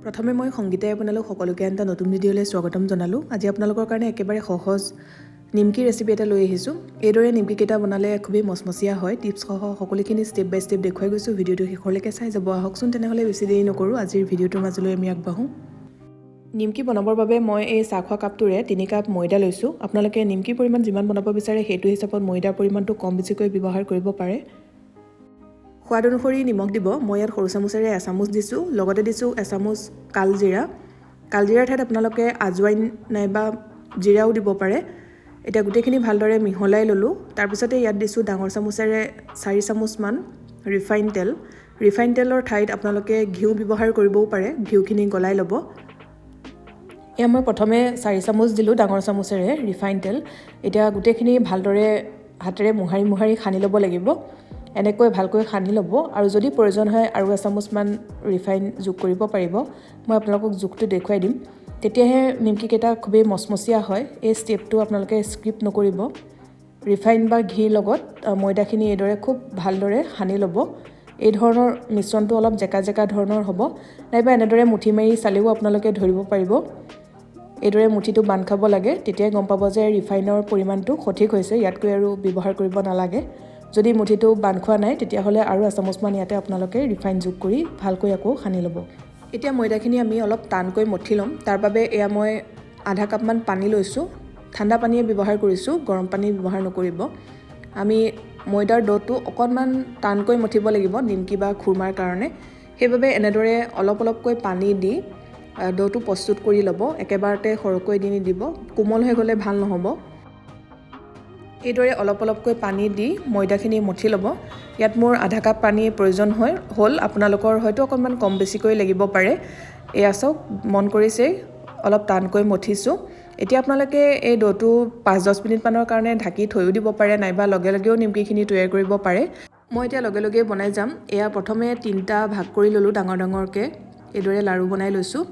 প্ৰথমে মই সংগীতাই আপোনালোক সকলোকে এটা নতুন ভিডিঅ'লৈ স্বাগতম জনালোঁ। আজি আপোনালোকৰ কাৰণে একেবাৰে সহজ নিমকি ৰেচিপি এটা লৈ আহিছোঁ। এইদৰে নিমকিকেইটা বনালে খুবেই মচমচীয়া হয়। টিপছ সহ সকলোখিনি ষ্টেপ বাই ষ্টেপ দেখুৱাই গৈছোঁ। ভিডিঅ'টো শেষলৈকে চাই যাব। আহকচোন তেনেহ'লে বেছি দেৰি নকৰোঁ, আজিৰ ভিডিঅ'টোৰ মাজলৈ আমি আগবাঢ়োঁ। নিমকি বনাবৰ বাবে মই এই চাহ খোৱা কাপটোৰে 3 কাপ ময়দা লৈছোঁ। আপোনালোকে নিমকিৰ পৰিমাণ যিমান বনাব বিচাৰে সেইটো হিচাপত ময়দাৰ পৰিমাণটো কম বেছিকৈ ব্যৱহাৰ কৰিব পাৰে। সোৱাদ অনুসৰি নিমখ দিব। মই ইয়াত সৰু চামুচেৰে এচামুচ দিছোঁ, লগতে দিছোঁ এচামুচ কালজিৰা। কালজিৰাৰ ঠাইত আপোনালোকে আজৱাইন নাইবা জিৰাও দিব পাৰে। এতিয়া গোটেইখিনি ভালদৰে মিহলাই ল'লোঁ। তাৰপিছতে ইয়াত দিছোঁ ডাঙৰ চামুচেৰে 4 চামুচমান ৰিফাইন তেল। ৰিফাইন তেলৰ ঠাইত আপোনালোকে ঘিউ ব্যৱহাৰ কৰিবও পাৰে। ঘিউখিনি গলাই ল'ব। এয়া মই প্ৰথমে 4 চামুচ দিলোঁ ডাঙৰ চামুচেৰে ৰিফাইন তেল। এতিয়া গোটেইখিনি ভালদৰে হাতেৰে মোহাৰি সানি ল'ব লাগিব। এনেকৈ ভালকৈ সানি ল'ব আৰু যদি প্ৰয়োজন হয় আৰু এচামুচমান ৰিফাইন যোগ কৰিব পাৰিব। মই আপোনালোকক জোখটো দেখুৱাই দিম। তেতিয়াহে নিমকিকেইটা খুবেই মচমচীয়া হয়। এই ষ্টেপটো আপোনালোকে স্কিপ নকৰিব। ৰিফাইন বা ঘিৰ লগত ময়দাখিনি এইদৰে খুব ভালদৰে সানি ল'ব। এই ধৰণৰ মিশ্ৰণটো অলপ জেকা জেকা ধৰণৰ হ'ব, নাইবা এনেদৰে মুঠি মাৰি চালেও আপোনালোকে ধৰিব পাৰিব। এইদৰে মুঠিটো বান্ধ খাব লাগে, তেতিয়াই গম পাব যে ৰিফাইনৰ পৰিমাণটো সঠিক হৈছে, ইয়াতকৈ আৰু ব্যৱহাৰ কৰিব নালাগে। যদি মুঠিটো বান্ধ খোৱা নাই তেতিয়াহ'লে আৰু এচামুচমান ইয়াতে আপোনালোকে ৰিফাইন যোগ কৰি ভালকৈ আকৌ সানি ল'ব। এতিয়া ময়দাখিনি আমি অলপ টানকৈ মঠি ল'ম। তাৰ বাবে এয়া মই আধা কাপমান পানী লৈছোঁ। ঠাণ্ডা পানীয়ে ব্যৱহাৰ কৰিছোঁ, গৰম পানী ব্যৱহাৰ নকৰিব। আমি ময়দাৰ ড'টো অকণমান টানকৈ মঠিব লাগিব নিমকি বা খুৰমাৰ কাৰণে। সেইবাবে এনেদৰে অলপ অলপকৈ পানী দি ড'টো প্ৰস্তুত কৰি ল'ব। একেবাৰতে সৰহকৈ দি নিদিব, কোমল হৈ গ'লে ভাল নহ'ব। এইদৰে অলপ অলপকৈ পানী দি ময়দাখিনি মঠি ল'ব। ইয়াত মোৰ আধা কাপ পানীৰ প্ৰয়োজন হ'ল, আপোনালোকৰ হয়তো অকণমান কম বেছিকৈ লাগিব পাৰে। এয়া চাওক, মন কৰিছেই অলপ টানকৈ মঠিছোঁ। এতিয়া আপোনালোকে এই ড'টো 5-10 মিনিটমানৰ কাৰণে ঢাকি থৈও দিব পাৰে, নাইবা লগে লগেও নিমকিখিনি তৈয়াৰ কৰিব পাৰে। মই এতিয়া লগে লগেই বনাই যাম। এয়া প্ৰথমে 3টা ভাগ কৰি ল'লোঁ ডাঙৰ ডাঙৰকৈ। এইদৰে লাড়ু বনাই লৈছোঁ।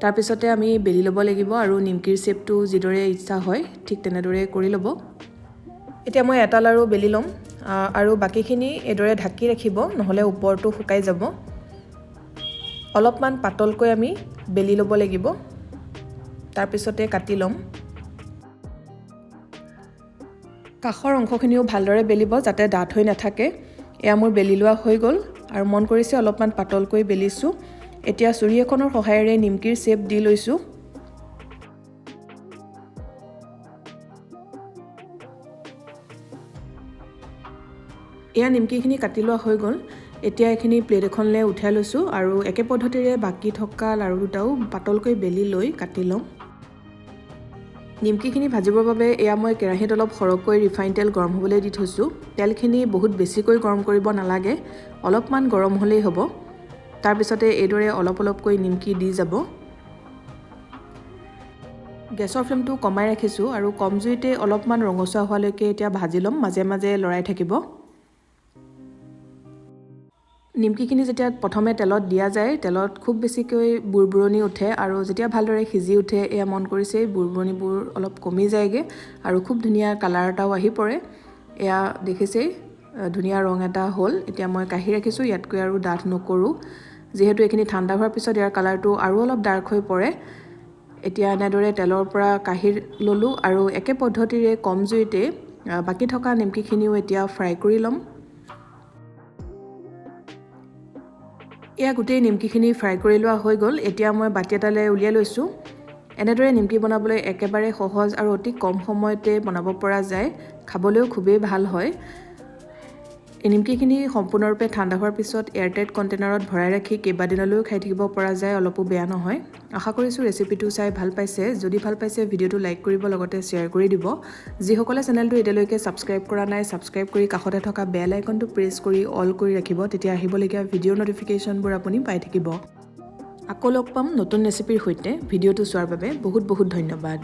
তাৰপিছতে আমি বেলি ল'ব লাগিব আৰু নিমকিৰ শ্বেপটো যিদৰে ইচ্ছা হয় ঠিক তেনেদৰে কৰি ল'ব। এতিয়া মই এটা লাড়ু বেলি ল'ম আৰু বাকীখিনি এইদৰে ঢাকি ৰাখিব, নহ'লে ওপৰটো শুকাই যাব। অলপমান পাতলকৈ আমি বেলি ল'ব লাগিব। তাৰপিছতে কাটি ল'ম। কাষৰ অংশখিনিও ভালদৰে বেলিব যাতে ডাঠ হৈ নাথাকে। এয়া মোৰ বেলি লোৱা হৈ গ'ল আৰু মন কৰিছে অলপমান পাতলকৈ বেলিছোঁ। এতিয়া চুৰি এখনৰ সহায়েৰে নিমকিৰ শ্বেপ দি লৈছোঁ। এয়া নিমকিখিনি কাটি লোৱা হৈ গ'ল। এতিয়া এইখিনি প্লেট এখনলৈ উঠাই লৈছোঁ আৰু একে পদ্ধতিৰে বাকী থকা লাড়ু দুটাও পাতলকৈ বেলি লৈ কাটি ল'ম। নিমকিখিনি ভাজিবৰ বাবে এয়া মই কেৰাহীত অলপ সৰহকৈ ৰিফাইন তেল গৰম হ'বলৈ দি থৈছোঁ। তেলখিনি বহুত বেছিকৈ গৰম কৰিব নালাগে, অলপমান গৰম হ'লেই হ'ব। তাৰপিছতে এইদৰে অলপ অলপকৈ নিমকি দি যাব। গেছৰ ফ্লেমটো কমাই ৰাখিছোঁ আৰু কম জুইতে অলপমান ৰঙচুৱা হোৱালৈকে এতিয়া ভাজি ল'ম, মাজে মাজে লৰাই থাকিব। নিমকিখিনি যেতিয়া প্ৰথমে তেলত দিয়া যায়, তেলত খুব বেছিকৈ বুৰবুৰণি উঠে আৰু যেতিয়া ভালদৰে সিজি উঠে এয়া মন কৰিছে বুৰবুৰণিবোৰ অলপ কমি যায়গৈ আৰু খুব ধুনীয়া কালাৰ এটাও আহি পৰে। এয়া দেখিছেই ধুনীয়া ৰং এটা হ'ল। এতিয়া মই কাঢ়ি ৰাখিছোঁ, ইয়াতকৈ আৰু ডাঠ নকৰোঁ, যিহেতু এইখিনি ঠাণ্ডা হোৱাৰ পিছত ইয়াৰ কালাৰটো আৰু অলপ ডাৰ্ক হৈ পৰে। এতিয়া এনেদৰে তেলৰ পৰা কাঢ়ি ল'লোঁ আৰু একে পদ্ধতিৰে কম জুইতে বাকী থকা নিমকিখিনিও এতিয়া ফ্ৰাই কৰি ল'ম। এয়া গোটেই নিমকিখিনি ফ্ৰাই কৰি লোৱা হৈ গ'ল। এতিয়া মই বাতি এটালৈ উলিয়াই লৈছোঁ। এনেদৰে নিমকি বনাবলৈ একেবাৰে সহজ আৰু অতি কম সময়তে বনাব পৰা যায়। খাবলৈও খুবেই ভাল হয়। এই নিমকিখিনি সম্পূৰ্ণৰূপে ঠাণ্ডা হোৱাৰ পিছত এয়াৰটাইট কণ্টেইনাৰত ভৰাই ৰাখি কেইবাদিনলৈও খাই থাকিব পৰা যায়, অলপো বেয়া নহয়। আশা কৰিছোঁ ৰেচিপিটো চাই ভাল পাইছে। যদি ভাল পাইছে ভিডিঅ'টো লাইক কৰিব, লগতে শ্বেয়াৰ কৰি দিব। যিসকলে চেনেলটো এতিয়ালৈকে ছাবস্ক্ৰাইব কৰা নাই, ছাবস্ক্ৰাইব কৰি কাষতে থকা বেল আইকনটো প্ৰেছ কৰি অল কৰি ৰাখিব, তেতিয়া আহিবলগীয়া ভিডিঅ'ৰ নটিফিকেশ্যনবোৰ আপুনি পাই থাকিব। আকৌ লগ পাম নতুন ৰেচিপিৰ সৈতে। ভিডিঅ'টো চোৱাৰ বাবে বহুত বহুত ধন্যবাদ।